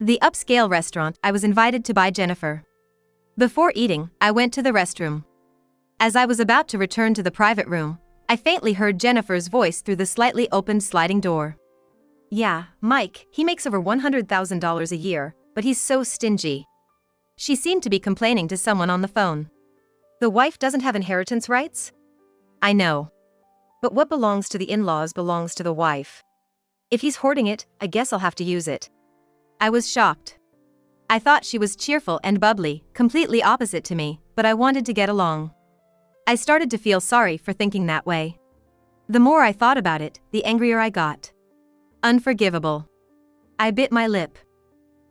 The upscale restaurant I was invited to by Jennifer. Before eating, I went to the restroom. As I was about to return to the private room, I faintly heard Jennifer's voice through the slightly opened sliding door. "Yeah, Mike, he makes over $100,000 a year, but he's so stingy." She seemed to be complaining to someone on the phone. "The wife doesn't have inheritance rights?" "I know. But what belongs to the in-laws belongs to the wife. If he's hoarding it, I guess I'll have to use it." I was shocked. I thought she was cheerful and bubbly, completely opposite to me, but I wanted to get along. I started to feel sorry for thinking that way. The more I thought about it, the angrier I got. Unforgivable. I bit my lip.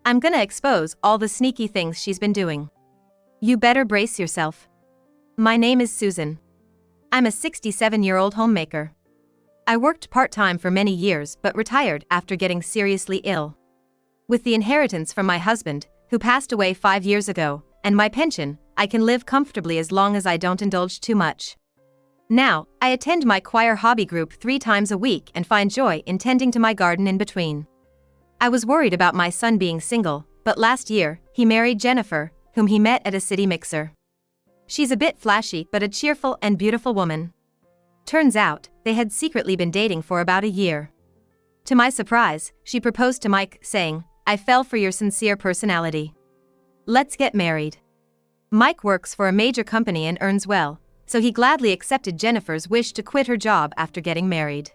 I'm gonna expose all the sneaky things she's been doing. You better brace yourself. My name is Susan. I'm a 67-year-old homemaker. I worked part-time for many years but retired after getting seriously ill. With the inheritance from my husband, who passed away 5 years ago, and my pension, I can live comfortably as long as I don't indulge too much. Now, I attend my choir hobby group 3 times a week and find joy in tending to my garden in between. I was worried about my son being single, but last year, he married Jennifer, whom he met at a city mixer. She's a bit flashy but a cheerful and beautiful woman. Turns out, they had secretly been dating for about a year. To my surprise, she proposed to Mike, saying, "I fell for your sincere personality. Let's get married." Mike works for a major company and earns well, so he gladly accepted Jennifer's wish to quit her job after getting married.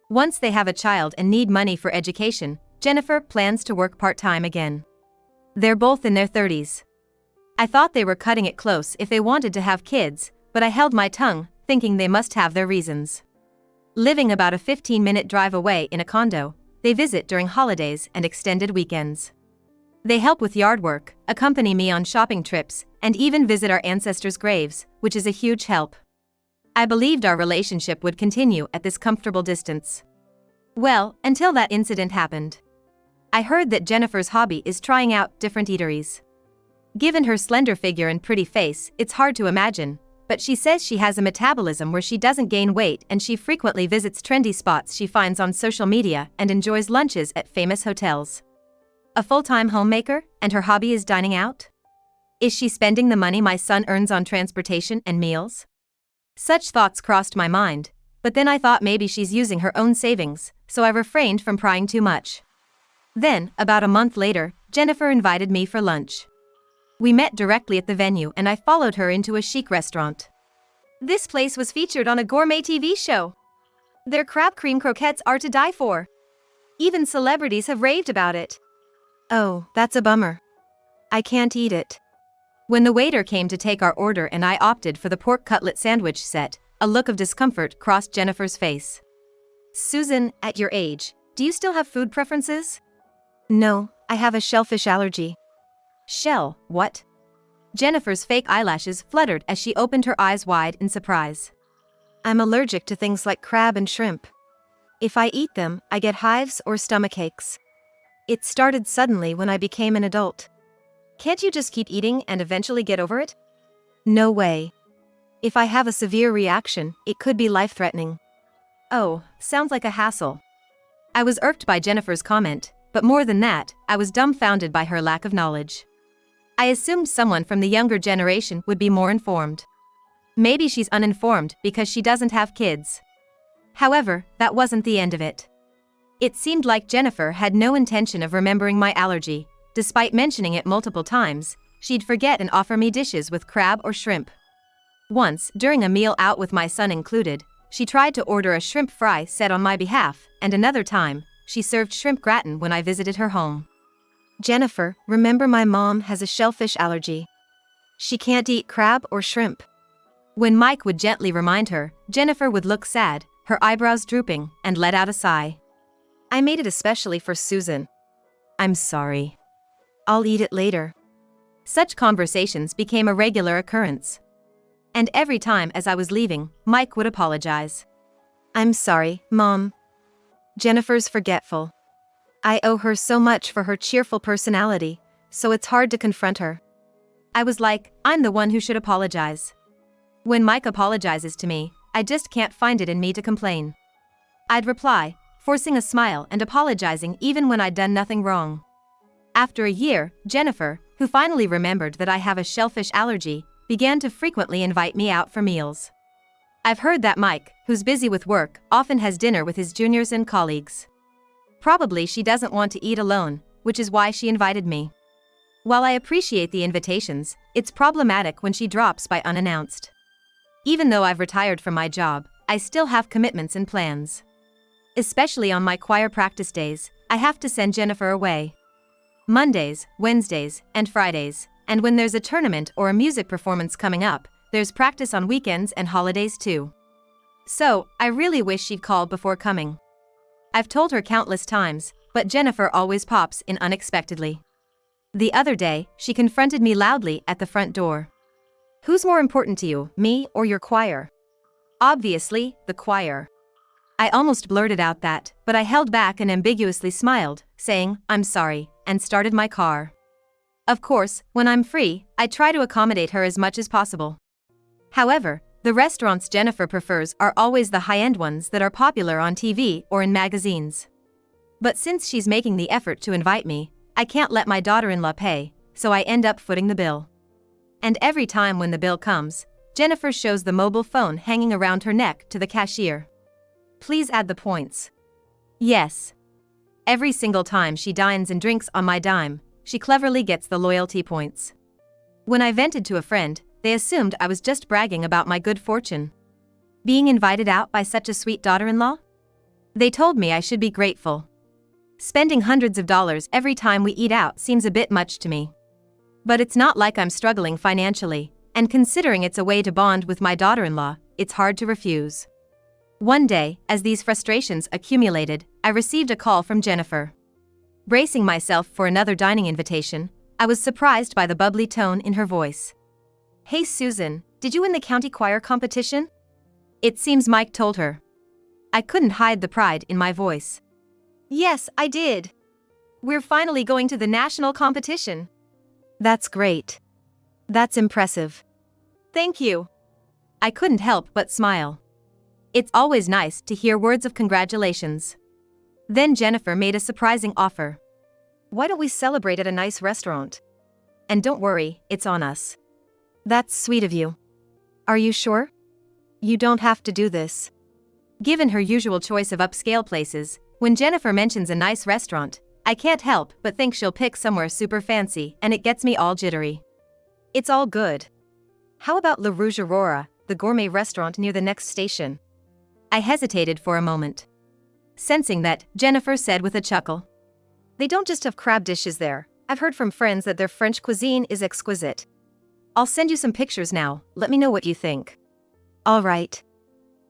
Once they have a child and need money for education, Jennifer plans to work part-time again. They're both in their 30s. I thought they were cutting it close if they wanted to have kids, but I held my tongue, thinking they must have their reasons. Living about a 15-minute drive away in a condo, they visit during holidays and extended weekends. They help with yard work, accompany me on shopping trips, and even visit our ancestors' graves, which is a huge help. I believed our relationship would continue at this comfortable distance. Well, until that incident happened. I heard that Jennifer's hobby is trying out different eateries. Given her slender figure and pretty face, it's hard to imagine, but she says she has a metabolism where she doesn't gain weight and she frequently visits trendy spots she finds on social media and enjoys lunches at famous hotels. A full-time homemaker, and her hobby is dining out? Is she spending the money my son earns on transportation and meals? Such thoughts crossed my mind, but then I thought maybe she's using her own savings, so I refrained from prying too much. Then, about a month later, Jennifer invited me for lunch. We met directly at the venue and I followed her into a chic restaurant. This place was featured on a gourmet TV show. Their crab cream croquettes are to die for. Even celebrities have raved about it. Oh, that's a bummer. I can't eat it. When the waiter came to take our order and I opted for the pork cutlet sandwich set, a look of discomfort crossed Jennifer's face. "Susan, at your age, do you still have food preferences?" "No, I have a shellfish allergy." "Shell, what?" Jennifer's fake eyelashes fluttered as she opened her eyes wide in surprise. "I'm allergic to things like crab and shrimp. If I eat them, I get hives or stomach aches. It started suddenly when I became an adult." "Can't you just keep eating and eventually get over it?" "No way. If I have a severe reaction, it could be life-threatening." "Oh, sounds like a hassle." I was irked by Jennifer's comment, but more than that, I was dumbfounded by her lack of knowledge. I assumed someone from the younger generation would be more informed. Maybe she's uninformed because she doesn't have kids. However, that wasn't the end of it. It seemed like Jennifer had no intention of remembering my allergy. Despite mentioning it multiple times, she'd forget and offer me dishes with crab or shrimp. Once, during a meal out with my son included, she tried to order a shrimp fry set on my behalf, and another time, she served shrimp gratin when I visited her home. "Jennifer, remember my mom has a shellfish allergy. She can't eat crab or shrimp." When Mike would gently remind her, Jennifer would look sad, her eyebrows drooping, and let out a sigh. "I made it especially for Susan." "I'm sorry. I'll eat it later." Such conversations became a regular occurrence. And every time as I was leaving, Mike would apologize. "I'm sorry, Mom. Jennifer's forgetful. I owe her so much for her cheerful personality, so it's hard to confront her." I was like, I'm the one who should apologize. When Mike apologizes to me, I just can't find it in me to complain. I'd reply, forcing a smile and apologizing even when I'd done nothing wrong. After a year, Jennifer, who finally remembered that I have a shellfish allergy, began to frequently invite me out for meals. I've heard that Mike, who's busy with work, often has dinner with his juniors and colleagues. Probably she doesn't want to eat alone, which is why she invited me. While I appreciate the invitations, it's problematic when she drops by unannounced. Even though I've retired from my job, I still have commitments and plans. Especially on my choir practice days, I have to send Jennifer away. Mondays, Wednesdays, and Fridays, and when there's a tournament or a music performance coming up, there's practice on weekends and holidays too. So, I really wish she'd called before coming. I've told her countless times, but Jennifer always pops in unexpectedly. The other day, she confronted me loudly at the front door. "Who's more important to you, me or your choir?" Obviously, the choir. I almost blurted out that, but I held back and ambiguously smiled, saying, "I'm sorry," and started my car. Of course, when I'm free, I try to accommodate her as much as possible. However, the restaurants Jennifer prefers are always the high-end ones that are popular on TV or in magazines. But since she's making the effort to invite me, I can't let my daughter-in-law pay, so I end up footing the bill. And every time when the bill comes, Jennifer shows the mobile phone hanging around her neck to the cashier. Please add the points. Yes. Every single time she dines and drinks on my dime, she cleverly gets the loyalty points. When I vented to a friend, they assumed I was just bragging about my good fortune. Being invited out by such a sweet daughter-in-law? They told me I should be grateful. Spending hundreds of dollars every time we eat out seems a bit much to me. But it's not like I'm struggling financially, and considering it's a way to bond with my daughter-in-law, it's hard to refuse. One day, as these frustrations accumulated, I received a call from Jennifer. Bracing myself for another dining invitation, I was surprised by the bubbly tone in her voice. "Hey Susan, did you win the county choir competition?" It seems Mike told her. I couldn't hide the pride in my voice. "Yes, I did. We're finally going to the national competition." "That's great. That's impressive." "Thank you." I couldn't help but smile. It's always nice to hear words of congratulations. Then Jennifer made a surprising offer. "Why don't we celebrate at a nice restaurant? And don't worry, it's on us." "That's sweet of you. Are you sure? You don't have to do this." Given her usual choice of upscale places, when Jennifer mentions a nice restaurant, I can't help but think she'll pick somewhere super fancy, and it gets me all jittery. It's all good. How about Le Rouge Aurora, the gourmet restaurant near the next station? I hesitated for a moment. Sensing that, Jennifer said with a chuckle. "They don't just have crab dishes there. I've heard from friends that their French cuisine is exquisite. I'll send you some pictures now, let me know what you think." All right.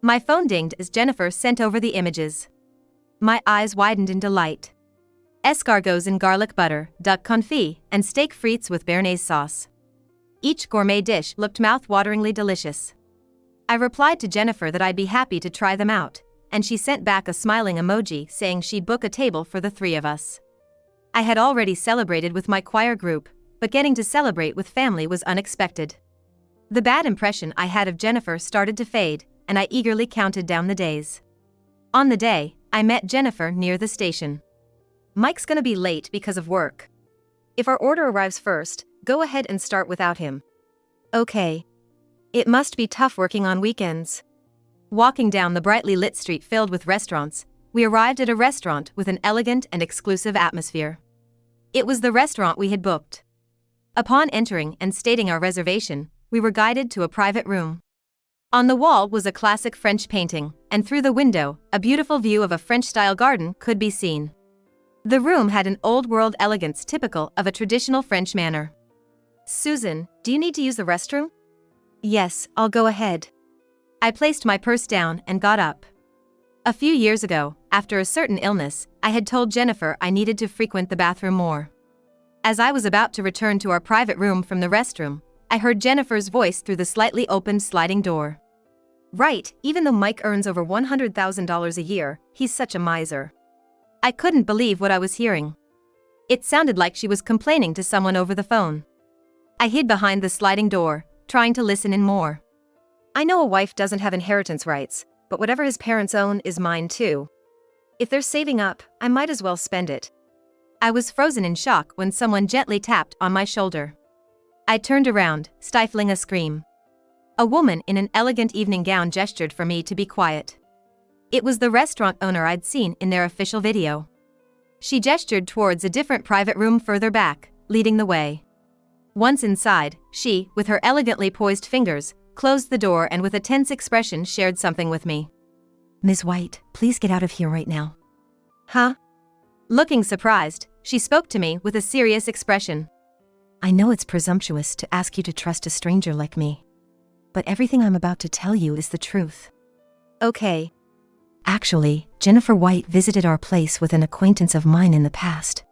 My phone dinged as Jennifer sent over the images. My eyes widened in delight. Escargots in garlic butter, duck confit, and steak frites with béarnaise sauce. Each gourmet dish looked mouth-wateringly delicious. I replied to Jennifer that I'd be happy to try them out, and she sent back a smiling emoji saying she'd book a table for the three of us. I had already celebrated with my choir group, but getting to celebrate with family was unexpected. The bad impression I had of Jennifer started to fade, and I eagerly counted down the days. On the day, I met Jennifer near the station. "Mike's gonna be late because of work. If our order arrives first, go ahead and start without him." "Okay. It must be tough working on weekends." Walking down the brightly lit street filled with restaurants, we arrived at a restaurant with an elegant and exclusive atmosphere. It was the restaurant we had booked. Upon entering and stating our reservation, we were guided to a private room. On the wall was a classic French painting, and through the window, a beautiful view of a French-style garden could be seen. The room had an old-world elegance typical of a traditional French manor. "Susan, do you need to use the restroom?" "Yes, I'll go ahead." I placed my purse down and got up. A few years ago, after a certain illness, I had told Jennifer I needed to frequent the bathroom more. As I was about to return to our private room from the restroom, I heard Jennifer's voice through the slightly opened sliding door. "Right, even though Mike earns over $100,000 a year, he's such a miser." I couldn't believe what I was hearing. It sounded like she was complaining to someone over the phone. I hid behind the sliding door, trying to listen in more. "I know a wife doesn't have inheritance rights, but whatever his parents own is mine too. If they're saving up, I might as well spend it." I was frozen in shock when someone gently tapped on my shoulder. I turned around, stifling a scream. A woman in an elegant evening gown gestured for me to be quiet. It was the restaurant owner I'd seen in their official video. She gestured towards a different private room further back, leading the way. Once inside, she, with her elegantly poised fingers, closed the door and with a tense expression shared something with me. Ms. White, please get out of here right now. Huh? Looking surprised, she spoke to me with a serious expression. I know it's presumptuous to ask you to trust a stranger like me. But everything I'm about to tell you is the truth. Okay. Actually, Jennifer White visited our place with an acquaintance of mine in the past.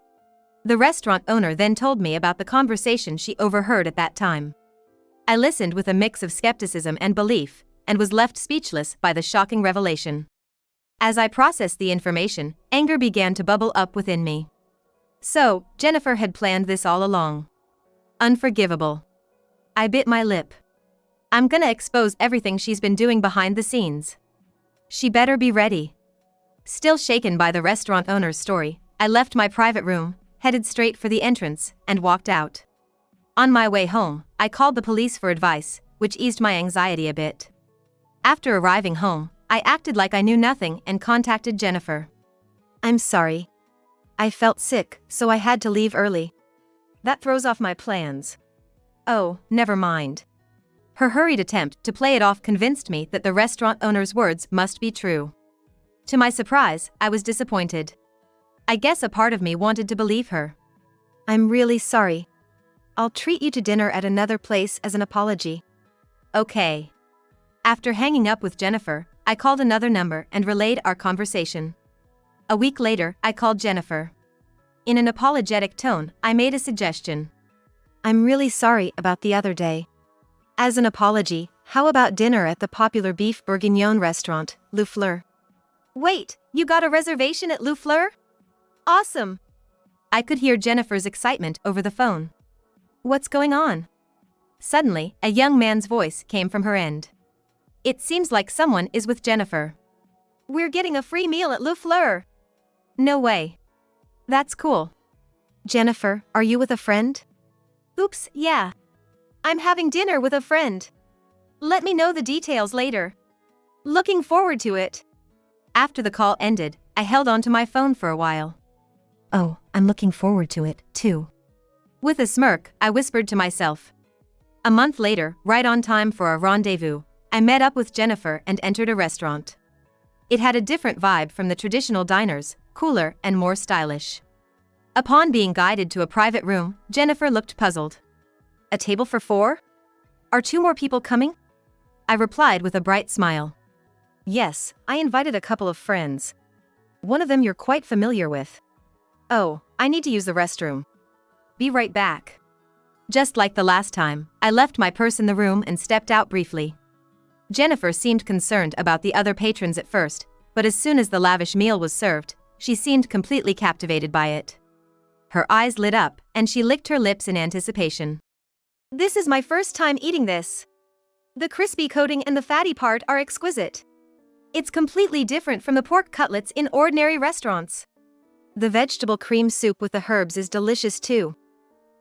The restaurant owner then told me about the conversation she overheard at that time. I listened with a mix of skepticism and belief, and was left speechless by the shocking revelation. As I processed the information, anger began to bubble up within me. So, Jennifer had planned this all along. Unforgivable. I bit my lip. I'm gonna expose everything she's been doing behind the scenes. She better be ready. Still shaken by the restaurant owner's story, I left my private room, headed straight for the entrance, and walked out. On my way home, I called the police for advice, which eased my anxiety a bit. After arriving home, I acted like I knew nothing and contacted Jennifer. I'm sorry. I felt sick, so I had to leave early. That throws off my plans. Oh, never mind. Her hurried attempt to play it off convinced me that the restaurant owner's words must be true. To my surprise, I was disappointed. I guess a part of me wanted to believe her. I'm really sorry. I'll treat you to dinner at another place as an apology. Okay. After hanging up with Jennifer, I called another number and relayed our conversation. A week later, I called Jennifer. In an apologetic tone, I made a suggestion. I'm really sorry about the other day. As an apology, how about dinner at the popular beef bourguignon restaurant, Le Fleur? Wait, you got a reservation at Le Fleur? Awesome! I could hear Jennifer's excitement over the phone. What's going on? Suddenly, a young man's voice came from her end. It seems like someone is with Jennifer. We're getting a free meal at Le Fleur. No way. That's cool. Jennifer, are you with a friend? Oops, yeah. I'm having dinner with a friend. Let me know the details later. Looking forward to it. After the call ended, I held onto my phone for a while. Oh, I'm looking forward to it, too. With a smirk, I whispered to myself. A month later, right on time for our rendezvous, I met up with Jennifer and entered a restaurant. It had a different vibe from the traditional diners, cooler and more stylish. Upon being guided to a private room, Jennifer looked puzzled. A table for 4? Are 2 more people coming? I replied with a bright smile. Yes, I invited a couple of friends. One of them you're quite familiar with. Oh, I need to use the restroom. Be right back. Just like the last time, I left my purse in the room and stepped out briefly. Jennifer seemed concerned about the other patrons at first, but as soon as the lavish meal was served, she seemed completely captivated by it. Her eyes lit up, and she licked her lips in anticipation. This is my first time eating this. The crispy coating and the fatty part are exquisite. It's completely different from the pork cutlets in ordinary restaurants. The vegetable cream soup with the herbs is delicious too.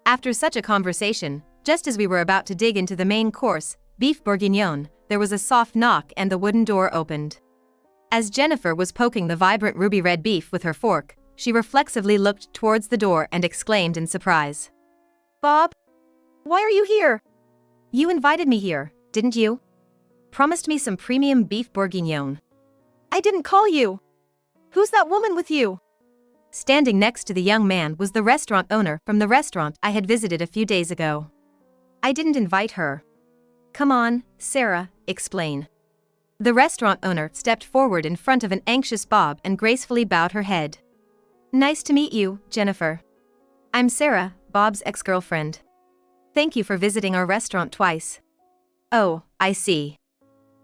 After such a conversation, just as we were about to dig into the main course, beef bourguignon, there was a soft knock and the wooden door opened. As Jennifer was poking the vibrant ruby red beef with her fork, she reflexively looked towards the door and exclaimed in surprise. Bob? Why are you here? You invited me here, didn't you? Promised me some premium beef bourguignon. I didn't call you. Who's that woman with you? Standing next to the young man was the restaurant owner from the restaurant I had visited a few days ago. I didn't invite her. Come on, Sarah, explain. The restaurant owner stepped forward in front of an anxious Bob and gracefully bowed her head. Nice to meet you, Jennifer. I'm Sarah, Bob's ex-girlfriend. Thank you for visiting our restaurant twice. Oh, I see.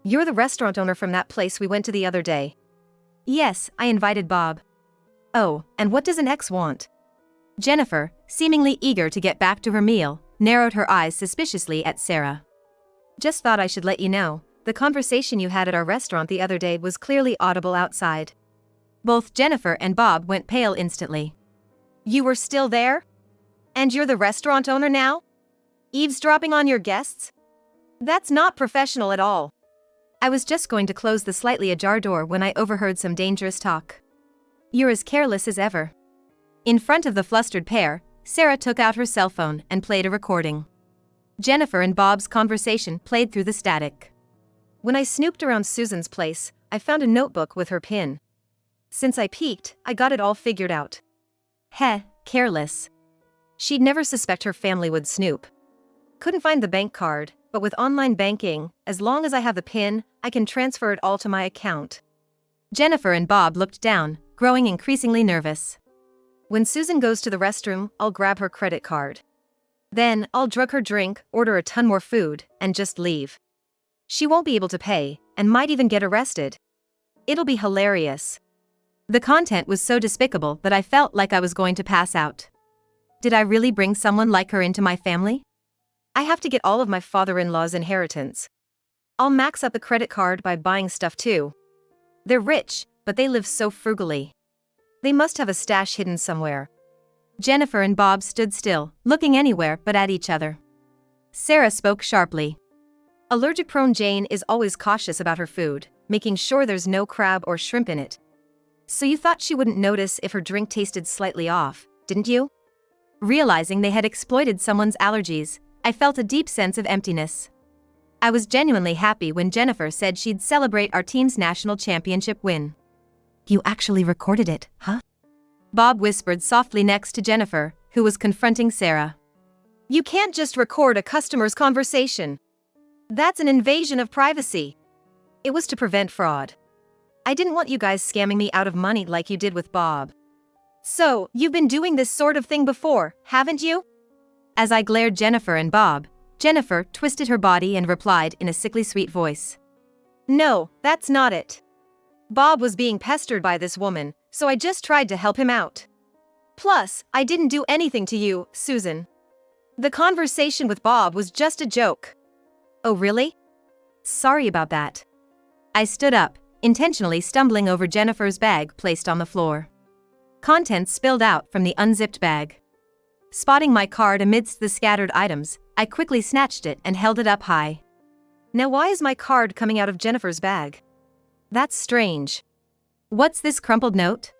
You're the restaurant owner from that place we went to the other day. Yes, I invited Bob. Oh, and what does an ex want? Jennifer, seemingly eager to get back to her meal, narrowed her eyes suspiciously at Sarah. Just thought I should let you know, the conversation you had at our restaurant the other day was clearly audible outside. Both Jennifer and Bob went pale instantly. You were still there? And you're the restaurant owner now? Eavesdropping on your guests? That's not professional at all. I was just going to close the slightly ajar door when I overheard some dangerous talk. You're as careless as ever. In front of the flustered pair, Sarah took out her cell phone and played a recording. Jennifer and Bob's conversation played through the static. When I snooped around Susan's place, I found a notebook with her pin. Since I peeked, I got it all figured out. Heh, careless. She'd never suspect her family would snoop. Couldn't find the bank card, but with online banking, as long as I have the PIN, I can transfer it all to my account. Jennifer and Bob looked down, growing increasingly nervous. When Susan goes to the restroom, I'll grab her credit card. Then, I'll drug her drink, order a ton more food, and just leave. She won't be able to pay, and might even get arrested. It'll be hilarious. The content was so despicable that I felt like I was going to pass out. Did I really bring someone like her into my family? I have to get all of my father-in-law's inheritance. I'll max up the credit card by buying stuff too. They're rich, but they live so frugally. They must have a stash hidden somewhere. Jennifer and Bob stood still, looking anywhere but at each other. Sarah spoke sharply. Allergic-prone Jane is always cautious about her food, making sure there's no crab or shrimp in it. So you thought she wouldn't notice if her drink tasted slightly off, didn't you? Realizing they had exploited someone's allergies, I felt a deep sense of emptiness. I was genuinely happy when Jennifer said she'd celebrate our team's national championship win. You actually recorded it, huh? Bob whispered softly next to Jennifer, who was confronting Sarah. You can't just record a customer's conversation. That's an invasion of privacy. It was to prevent fraud. I didn't want you guys scamming me out of money like you did with Bob. So, you've been doing this sort of thing before, haven't you? As I glared Jennifer and Bob, Jennifer twisted her body and replied in a sickly sweet voice. No, that's not it. Bob was being pestered by this woman, so I just tried to help him out. Plus, I didn't do anything to you, Susan. The conversation with Bob was just a joke. Oh really? Sorry about that. I stood up, intentionally stumbling over Jennifer's bag placed on the floor. Contents spilled out from the unzipped bag. Spotting my card amidst the scattered items, I quickly snatched it and held it up high. Now why is my card coming out of Jennifer's bag? That's strange. What's this crumpled note?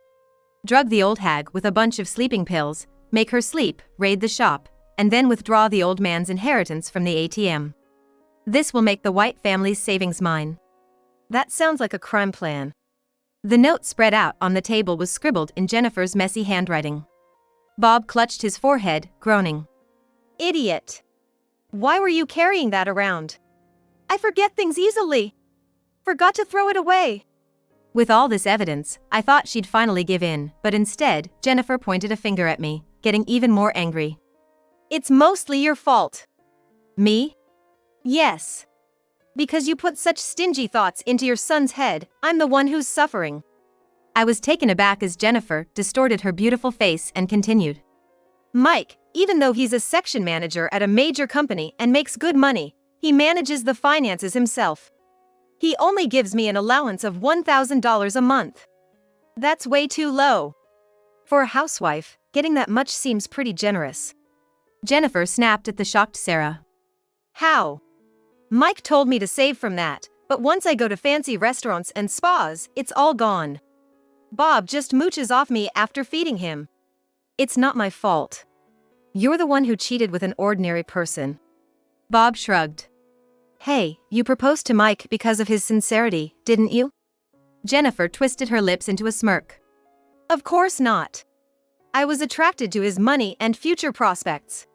Drug the old hag with a bunch of sleeping pills, make her sleep, raid the shop, and then withdraw the old man's inheritance from the ATM. This will make the White family's savings mine. That sounds like a crime plan. The note spread out on the table was scribbled in Jennifer's messy handwriting. Bob clutched his forehead, groaning. Idiot. Why were you carrying that around? I forget things easily. Forgot to throw it away. With all this evidence, I thought she'd finally give in, but instead, Jennifer pointed a finger at me, getting even more angry. It's mostly your fault. Me? Yes. Because you put such stingy thoughts into your son's head, I'm the one who's suffering. I was taken aback as Jennifer distorted her beautiful face and continued. Mike, even though he's a section manager at a major company and makes good money, he manages the finances himself. He only gives me an allowance of $1,000 a month. That's way too low. For a housewife, getting that much seems pretty generous. Jennifer snapped at the shocked Sarah. How? Mike told me to save from that, but once I go to fancy restaurants and spas, it's all gone. Bob just mooches off me after feeding him. It's not my fault. You're the one who cheated with an ordinary person. Bob shrugged. Hey, you proposed to Mike because of his sincerity, didn't you? Jennifer twisted her lips into a smirk. Of course not. I was attracted to his money and future prospects.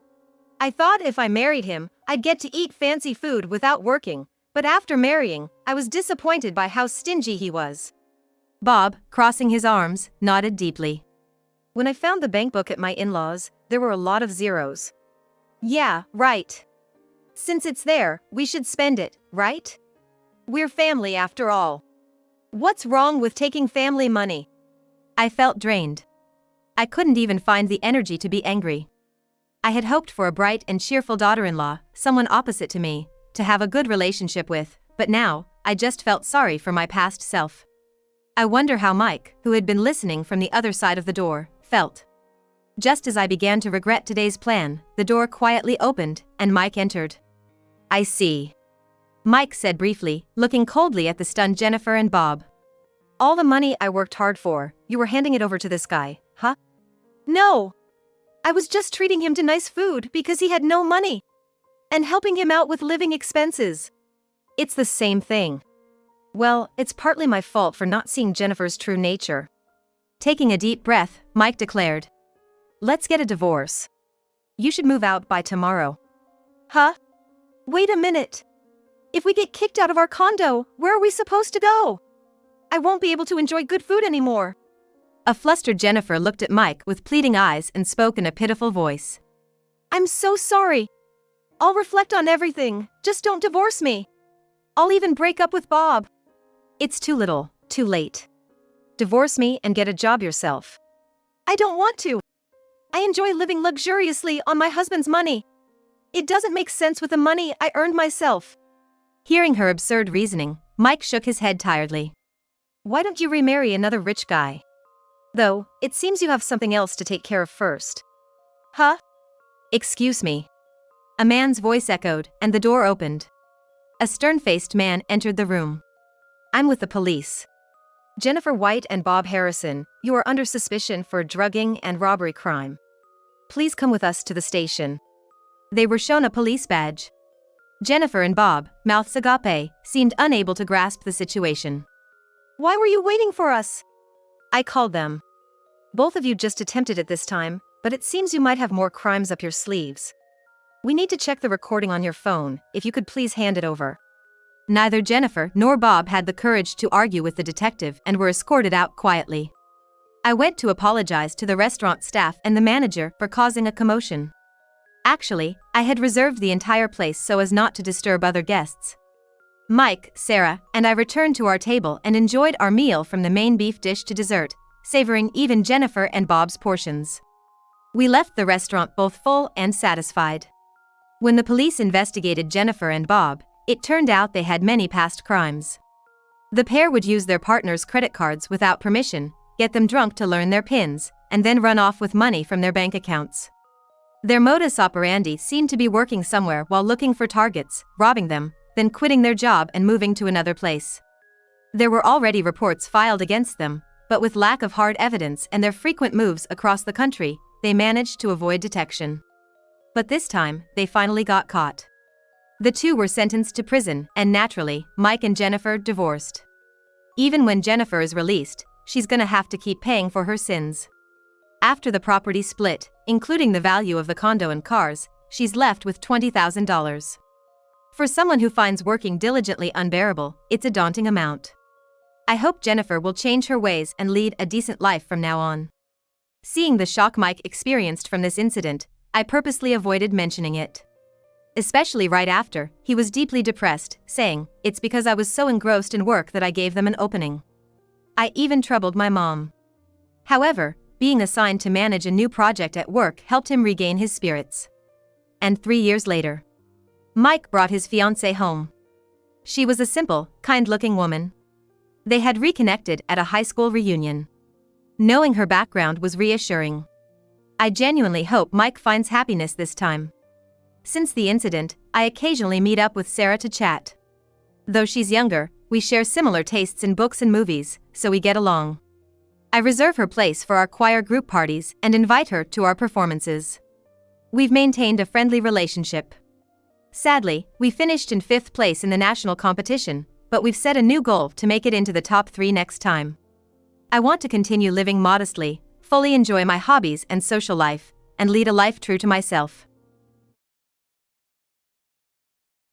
I thought if I married him, I'd get to eat fancy food without working, but after marrying, I was disappointed by how stingy he was. Bob, crossing his arms, nodded deeply. When I found the bank book at my in-laws, there were a lot of zeros. Yeah, right. Since it's there, we should spend it, right? We're family after all. What's wrong with taking family money? I felt drained. I couldn't even find the energy to be angry. I had hoped for a bright and cheerful daughter-in-law, someone opposite to me, to have a good relationship with, but now, I just felt sorry for my past self. I wonder how Mike, who had been listening from the other side of the door, felt. Just as I began to regret today's plan, the door quietly opened, and Mike entered. "I see," Mike said briefly, looking coldly at the stunned Jennifer and Bob. All the money I worked hard for, you were handing it over to this guy, huh? No! I was just treating him to nice food because he had no money. And helping him out with living expenses. It's the same thing. Well, it's partly my fault for not seeing Jennifer's true nature. Taking a deep breath, Mike declared. "Let's get a divorce. You should move out by tomorrow." Huh? Wait a minute. If we get kicked out of our condo, where are we supposed to go? I won't be able to enjoy good food anymore. A flustered Jennifer looked at Mike with pleading eyes and spoke in a pitiful voice. I'm so sorry. I'll reflect on everything, just don't divorce me. I'll even break up with Bob. It's too little, too late. Divorce me and get a job yourself. I don't want to. I enjoy living luxuriously on my husband's money. It doesn't make sense with the money I earned myself. Hearing her absurd reasoning, Mike shook his head tiredly. Why don't you remarry another rich guy? Though, it seems you have something else to take care of first. Huh? Excuse me. A man's voice echoed, and the door opened. A stern-faced man entered the room. I'm with the police. Jennifer White and Bob Harrison, you are under suspicion for drugging and robbery crime. Please come with us to the station. They were shown a police badge. Jennifer and Bob, mouths agape, seemed unable to grasp the situation. Why were you waiting for us? I called them. Both of you just attempted it this time, but it seems you might have more crimes up your sleeves. We need to check the recording on your phone, if you could please hand it over. Neither Jennifer nor Bob had the courage to argue with the detective and were escorted out quietly. I went to apologize to the restaurant staff and the manager for causing a commotion. Actually, I had reserved the entire place so as not to disturb other guests. Mike, Sarah, and I returned to our table and enjoyed our meal from the main beef dish to dessert, savoring even Jennifer and Bob's portions. We left the restaurant both full and satisfied. When the police investigated Jennifer and Bob, it turned out they had many past crimes. The pair would use their partners' credit cards without permission, get them drunk to learn their PINs, and then run off with money from their bank accounts. Their modus operandi seemed to be working somewhere while looking for targets, robbing them, then quitting their job and moving to another place. There were already reports filed against them, but with lack of hard evidence and their frequent moves across the country, they managed to avoid detection. But this time, they finally got caught. The two were sentenced to prison, and naturally, Mike and Jennifer divorced. Even when Jennifer is released, she's gonna have to keep paying for her sins. After the property split, including the value of the condo and cars, she's left with $20,000. For someone who finds working diligently unbearable, it's a daunting amount. I hope Jennifer will change her ways and lead a decent life from now on. Seeing the shock Mike experienced from this incident, I purposely avoided mentioning it. Especially right after, he was deeply depressed, saying, "It's because I was so engrossed in work that I gave them an opening." I even troubled my mom. However, being assigned to manage a new project at work helped him regain his spirits. And 3 years later, Mike brought his fiancée home. She was a simple, kind-looking woman. They had reconnected at a high school reunion. Knowing her background was reassuring. I genuinely hope Mike finds happiness this time. Since the incident, I occasionally meet up with Sarah to chat. Though she's younger, we share similar tastes in books and movies, so we get along. I reserve her place for our choir group parties and invite her to our performances. We've maintained a friendly relationship. Sadly, we finished in 5th place in the national competition, but we've set a new goal to make it into the top 3 next time. I want to continue living modestly, fully enjoy my hobbies and social life, and lead a life true to myself.